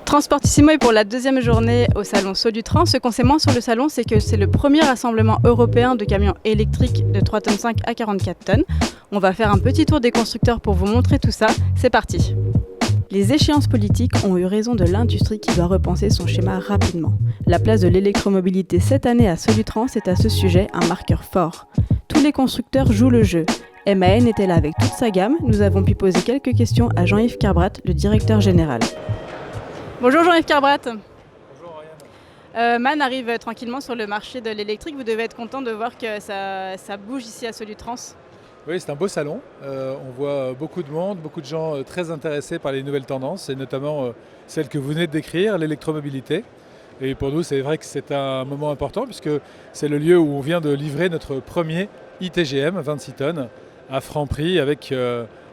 Transportissimo est pour la deuxième journée au salon Solutrans. Ce qu'on sait moins sur le salon, c'est que c'est le premier rassemblement européen de camions électriques de 3,5 tonnes à 44 tonnes. On va faire un petit tour des constructeurs pour vous montrer tout ça. C'est parti. Les échéances politiques ont eu raison de l'industrie qui doit repenser son schéma rapidement. La place de l'électromobilité cette année à Solutrans est à ce sujet un marqueur fort. Tous les constructeurs jouent le jeu. MAN était là avec toute sa gamme. Nous avons pu poser quelques questions à Jean-Yves Kerbrat, le directeur général. Bonjour Jean-Yves Kerbrat. Bonjour Ariane. MAN arrive tranquillement sur le marché de l'électrique. Vous devez être content de voir que ça bouge ici à Solutrans. Oui, c'est un beau salon. On voit beaucoup de monde, beaucoup de gens très intéressés par les nouvelles tendances, et notamment celle que vous venez de décrire, l'électromobilité. Et pour nous, c'est vrai que c'est un moment important puisque c'est le lieu où on vient de livrer notre premier iTGM, 26 tonnes, à franc prix avec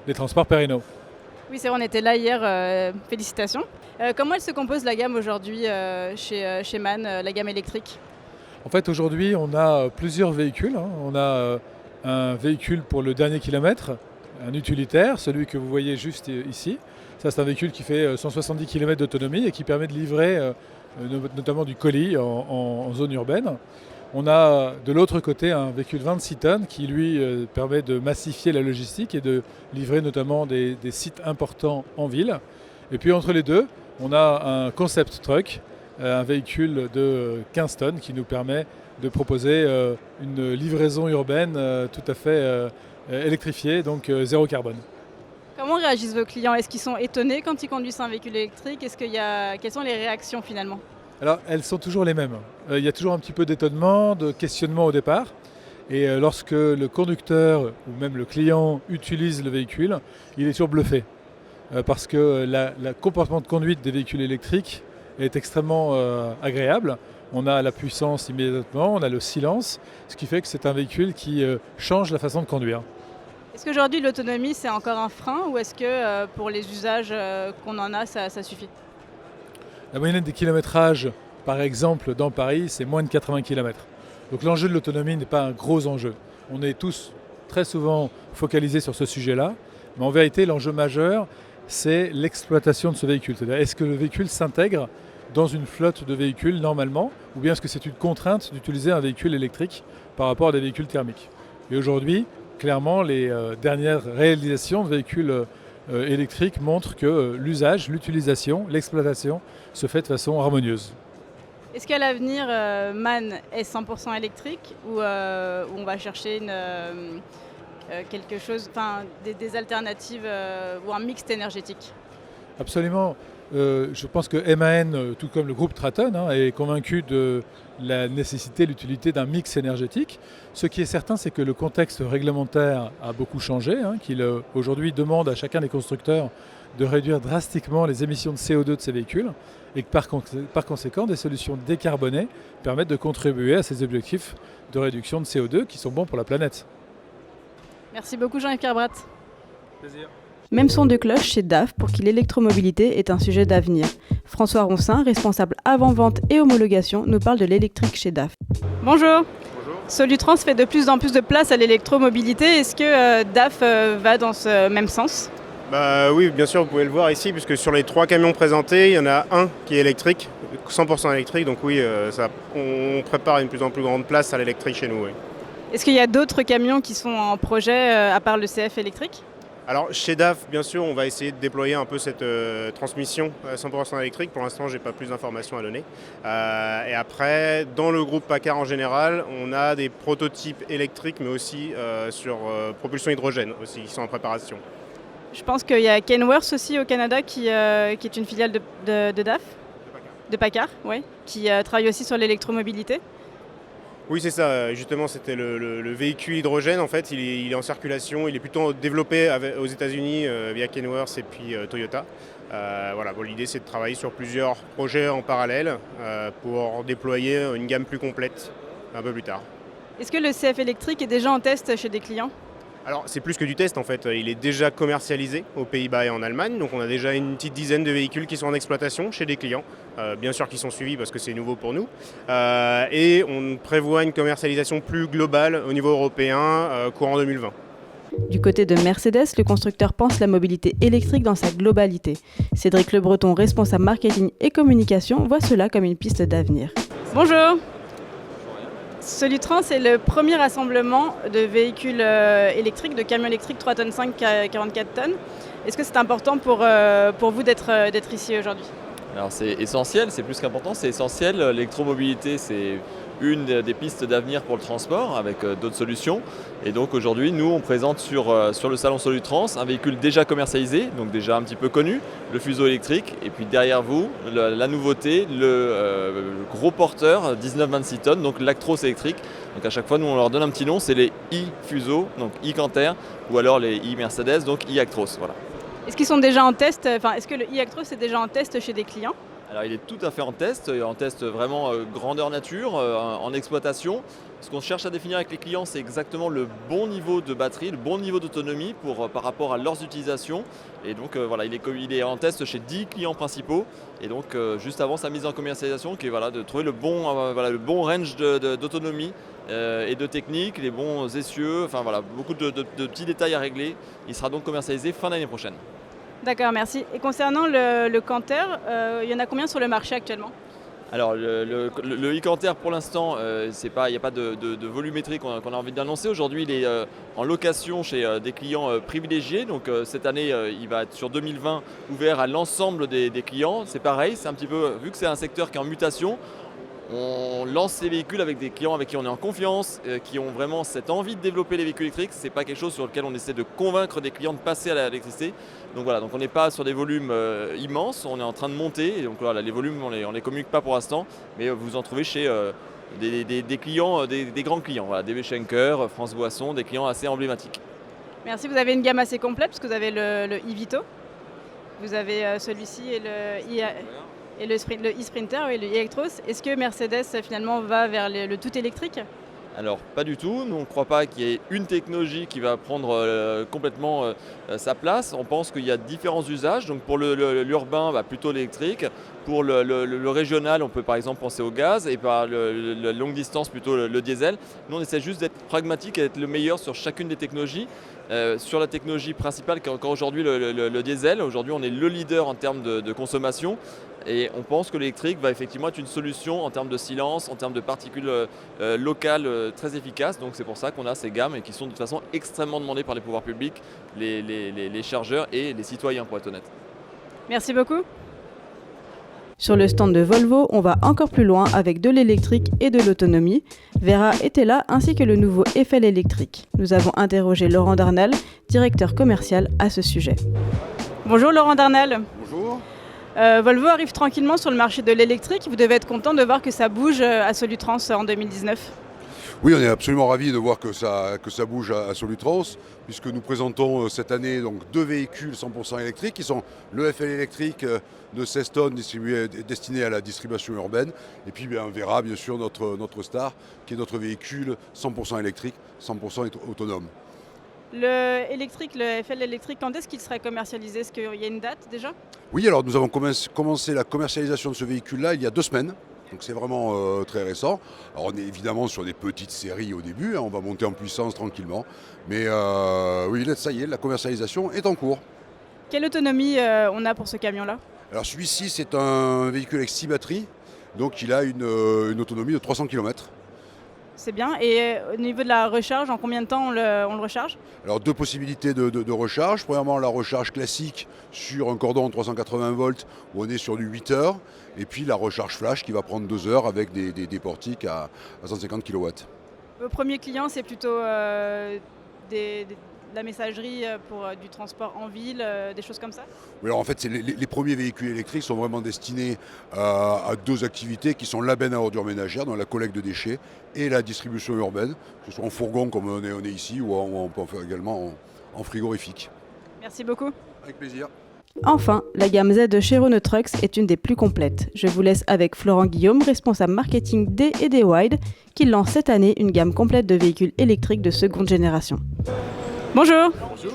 les transports Perino. Oui, c'est vrai, on était là hier. Félicitations. Comment elle se compose la gamme aujourd'hui chez MAN, la gamme électrique ? En fait, aujourd'hui, on a plusieurs véhicules. On a un véhicule pour le dernier kilomètre, un utilitaire, celui que vous voyez juste ici. Ça, c'est un véhicule qui fait 170 km d'autonomie et qui permet de livrer notamment du colis en zone urbaine. On a de l'autre côté un véhicule 26 tonnes qui lui permet de massifier la logistique et de livrer notamment des sites importants en ville. Et puis entre les deux, on a un concept truck, un véhicule de 15 tonnes qui nous permet de proposer une livraison urbaine tout à fait électrifiée, donc zéro carbone. Comment réagissent vos clients ? Est-ce qu'ils sont étonnés quand ils conduisent un véhicule électrique ? Quelles sont les réactions finalement ? Alors, elles sont toujours les mêmes. Il y a toujours un petit peu d'étonnement, de questionnement au départ. Et lorsque le conducteur ou même le client utilise le véhicule, il est toujours bluffé. Parce que le comportement de conduite des véhicules électriques est extrêmement agréable. On a la puissance immédiatement, on a le silence, ce qui fait que c'est un véhicule qui change la façon de conduire. Est-ce qu'aujourd'hui l'autonomie c'est encore un frein ou est-ce que pour les usages qu'on en a ça suffit ? La moyenne des kilométrages, par exemple, dans Paris, c'est moins de 80 km. Donc l'enjeu de l'autonomie n'est pas un gros enjeu. On est tous très souvent focalisés sur ce sujet-là, mais en vérité, l'enjeu majeur, c'est l'exploitation de ce véhicule. C'est-à-dire, est-ce que le véhicule s'intègre dans une flotte de véhicules normalement, ou bien est-ce que c'est une contrainte d'utiliser un véhicule électrique par rapport à des véhicules thermiques ? Et aujourd'hui, clairement, les dernières réalisations de véhicules électriques montrent que l'usage, l'utilisation, l'exploitation se fait de façon harmonieuse. Est-ce qu'à l'avenir, MAN est 100% électrique ou on va chercher quelque chose, des alternatives ou un mixte énergétique ? Absolument. Je pense que MAN, tout comme le groupe Traton, est convaincu de la nécessité, l'utilité d'un mix énergétique. Ce qui est certain, c'est que le contexte réglementaire a beaucoup changé, qu'il aujourd'hui demande à chacun des constructeurs de réduire drastiquement les émissions de CO2 de ces véhicules et que par conséquent, des solutions décarbonées permettent de contribuer à ces objectifs de réduction de CO2 qui sont bons pour la planète. Merci beaucoup Jean-Yves Kerbrat. Plaisir. Même son de cloche chez DAF pour qui l'électromobilité est un sujet d'avenir. François Roncin, responsable avant-vente et homologation, nous parle de l'électrique chez DAF. Bonjour. Bonjour. Solutrans fait de plus en plus de place à l'électromobilité. Est-ce que DAF va dans ce même sens ? Oui, bien sûr, vous pouvez le voir ici, puisque sur les 3 camions présentés, il y en a un qui est électrique, 100% électrique. Donc oui, on prépare une plus en plus grande place à l'électrique chez nous. Oui. Est-ce qu'il y a d'autres camions qui sont en projet à part le CF électrique ? Alors chez DAF, bien sûr, on va essayer de déployer un peu cette transmission 100% électrique. Pour l'instant, je n'ai pas plus d'informations à donner. Et après, dans le groupe PACCAR en général, on a des prototypes électriques, mais aussi sur propulsion hydrogène aussi, qui sont en préparation. Je pense qu'il y a Kenworth aussi au Canada qui est une filiale de DAF, de PACCAR, oui, qui travaille aussi sur l'électromobilité. Oui, c'est ça. Justement, c'était le véhicule hydrogène. En fait, il est en circulation. Il est plutôt développé aux États-Unis via Kenworth et puis Toyota. L'idée, c'est de travailler sur plusieurs projets en parallèle pour déployer une gamme plus complète un peu plus tard. Est-ce que le CF électrique est déjà en test chez des clients ? Alors, c'est plus que du test en fait. Il est déjà commercialisé aux Pays-Bas et en Allemagne. Donc, on a déjà une petite dizaine de véhicules qui sont en exploitation chez des clients. Bien sûr qui sont suivis parce que c'est nouveau pour nous. Et on prévoit une commercialisation plus globale au niveau européen courant 2020. Du côté de Mercedes, le constructeur pense la mobilité électrique dans sa globalité. Cédric Le Breton, responsable marketing et communication, voit cela comme une piste d'avenir. Bonjour. Solutrans est le premier rassemblement de véhicules électriques, de camions électriques 3 tonnes 5 à 44 tonnes. Est-ce que c'est important pour vous d'être ici aujourd'hui ? Alors c'est essentiel, c'est plus qu'important, c'est essentiel. L'électromobilité, c'est une des pistes d'avenir pour le transport avec d'autres solutions. Et donc aujourd'hui, nous, on présente sur le salon Solutrans un véhicule déjà commercialisé, donc déjà un petit peu connu, le fuseau électrique. Et puis derrière vous, la nouveauté, le gros porteur 19-26 tonnes, donc l'Actros électrique. Donc à chaque fois, nous, on leur donne un petit nom, c'est les e-fuseaux, donc e-Canter, ou alors les e-Mercedes, donc e-Actros. Voilà. Est-ce qu'ils sont déjà en test, est-ce que le e-Actros est déjà en test chez des clients ? Alors il est tout à fait en test vraiment grandeur nature, en exploitation. Ce qu'on cherche à définir avec les clients, c'est exactement le bon niveau de batterie, le bon niveau d'autonomie par rapport à leurs utilisations. Et donc voilà, il est en test chez 10 clients principaux. Et donc juste avant sa mise en commercialisation, qui est de trouver le bon range d'autonomie et de technique, les bons essieux, beaucoup de petits détails à régler. Il sera donc commercialisé fin d'année prochaine. D'accord, merci. Et concernant le Canter, il y en a combien sur le marché actuellement ? Alors le e-Canter pour l'instant, il n'y a pas de volumétrie qu'on a envie d'annoncer. Aujourd'hui il est en location chez des clients privilégiés. Donc cette année il va être sur 2020 ouvert à l'ensemble des clients. C'est pareil, c'est un petit peu, vu que c'est un secteur qui est en mutation, on lance ces véhicules avec des clients avec qui on est en confiance, qui ont vraiment cette envie de développer les véhicules électriques. Ce n'est pas quelque chose sur lequel on essaie de convaincre des clients de passer à l'électricité. Donc voilà, donc on n'est pas sur des volumes immenses, on est en train de monter. Et donc voilà, les volumes, on les communique pas pour l'instant, mais vous en trouvez chez des clients, des grands clients, voilà, DB Schenker, France Boisson, des clients assez emblématiques. Merci, vous avez une gamme assez complète parce que vous avez le e-Vito, vous avez celui-ci et le e-Sprinter et le e-Actros. Est-ce que Mercedes finalement va vers le tout électrique ? Alors pas du tout, nous on ne croit pas qu'il y ait une technologie qui va prendre complètement sa place. On pense qu'il y a différents usages, donc pour l'urbain plutôt l'électrique, pour le régional on peut par exemple penser au gaz et par la longue distance plutôt le diesel. Nous on essaie juste d'être pragmatique et d'être le meilleur sur chacune des technologies. Sur la technologie principale qui est encore aujourd'hui le diesel, aujourd'hui on est le leader en termes de consommation. Et on pense que l'électrique va effectivement être une solution en termes de silence, en termes de particules locales très efficaces. Donc c'est pour ça qu'on a ces gammes et qui sont de toute façon extrêmement demandées par les pouvoirs publics, les chargeurs et les citoyens pour être honnête. Merci beaucoup. Sur le stand de Volvo, on va encore plus loin avec de l'électrique et de l'autonomie. Vera était là ainsi que le nouveau Eiffel électrique. Nous avons interrogé Laurent Darnal, directeur commercial, à ce sujet. Bonjour Laurent Darnal. Bonjour. Volvo arrive tranquillement sur le marché de l'électrique. Vous devez être content de voir que ça bouge à Solutrans en 2019. Oui, on est absolument ravis de voir que ça bouge à Solutrans, puisque nous présentons cette année donc 2 véhicules 100% électriques, qui sont le Eiffel électrique de 16 tonnes destiné à la distribution urbaine, et puis on verra bien sûr notre star, qui est notre véhicule 100% électrique, 100% autonome. Le Eiffel électrique, quand est-ce qu'il serait commercialisé ? Est-ce qu'il y a une date déjà ? Oui, alors nous avons commencé la commercialisation de ce véhicule-là il y a 2 semaines. Donc c'est vraiment très récent. Alors on est évidemment sur des petites séries au début, on va monter en puissance tranquillement. Mais oui, ça y est, la commercialisation est en cours. Quelle autonomie on a pour ce camion-là ? Alors celui-ci, c'est un véhicule avec 6 batteries, donc il a une autonomie de 300 km. C'est bien. Et au niveau de la recharge, en combien de temps on le recharge ? Alors 2 possibilités de recharge. Premièrement, la recharge classique sur un cordon 380 volts où on est sur du 8 heures. Et puis la recharge flash qui va prendre 2 heures avec des portiques à 150 kW. Vos premiers clients, c'est plutôt de la messagerie pour du transport en ville, des choses comme ça ? Oui, alors en fait, les premiers véhicules électriques sont vraiment destinés à 2 activités qui sont la benne à ordures ménagères, donc la collecte de déchets, et la distribution urbaine, que ce soit en fourgon comme on est ici, ou on peut en faire également en frigorifique. Merci beaucoup. Avec plaisir. Enfin, la gamme Z de chez Renault Trucks est une des plus complètes. Je vous laisse avec Florent Guillaume, responsable marketing D et D Wide, qui lance cette année une gamme complète de véhicules électriques de seconde génération. Bonjour. Bonjour.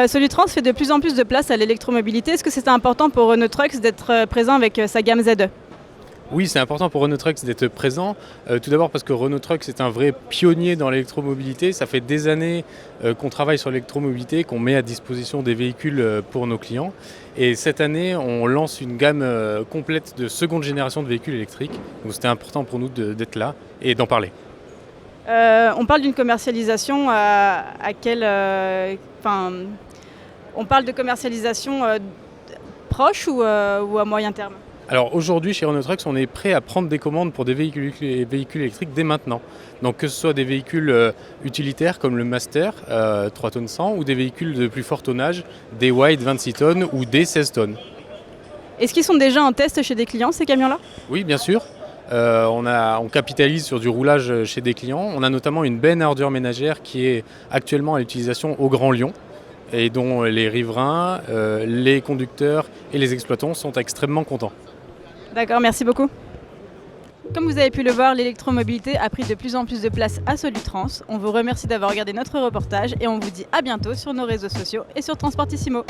Solutrans fait de plus en plus de place à l'électromobilité. Est-ce que c'est important pour Renault Trucks d'être présent avec sa gamme Z ? Oui, c'est important pour Renault Trucks d'être présent. Tout d'abord parce que Renault Trucks est un vrai pionnier dans l'électromobilité. Ça fait des années qu'on travaille sur l'électromobilité, qu'on met à disposition des véhicules pour nos clients. Et cette année, on lance une gamme complète de seconde génération de véhicules électriques. Donc c'était important pour nous d'être là et d'en parler. On parle d'une commercialisation à quelle... on parle de commercialisation proche ou à moyen terme? Alors aujourd'hui, chez Renault Trucks, on est prêt à prendre des commandes pour des véhicules électriques dès maintenant. Donc que ce soit des véhicules utilitaires comme le Master 3 tonnes 100 ou des véhicules de plus fort tonnage, des Wide 26 tonnes ou des 16 tonnes. Est-ce qu'ils sont déjà en test chez des clients, ces camions-là? Oui, bien sûr. On capitalise sur du roulage chez des clients. On a notamment une benne à ordures ménagères qui est actuellement à l'utilisation au Grand Lyon et dont les riverains, les conducteurs et les exploitants sont extrêmement contents. D'accord, merci beaucoup. Comme vous avez pu le voir, l'électromobilité a pris de plus en plus de place à Solutrans. On vous remercie d'avoir regardé notre reportage et on vous dit à bientôt sur nos réseaux sociaux et sur Transportissimo.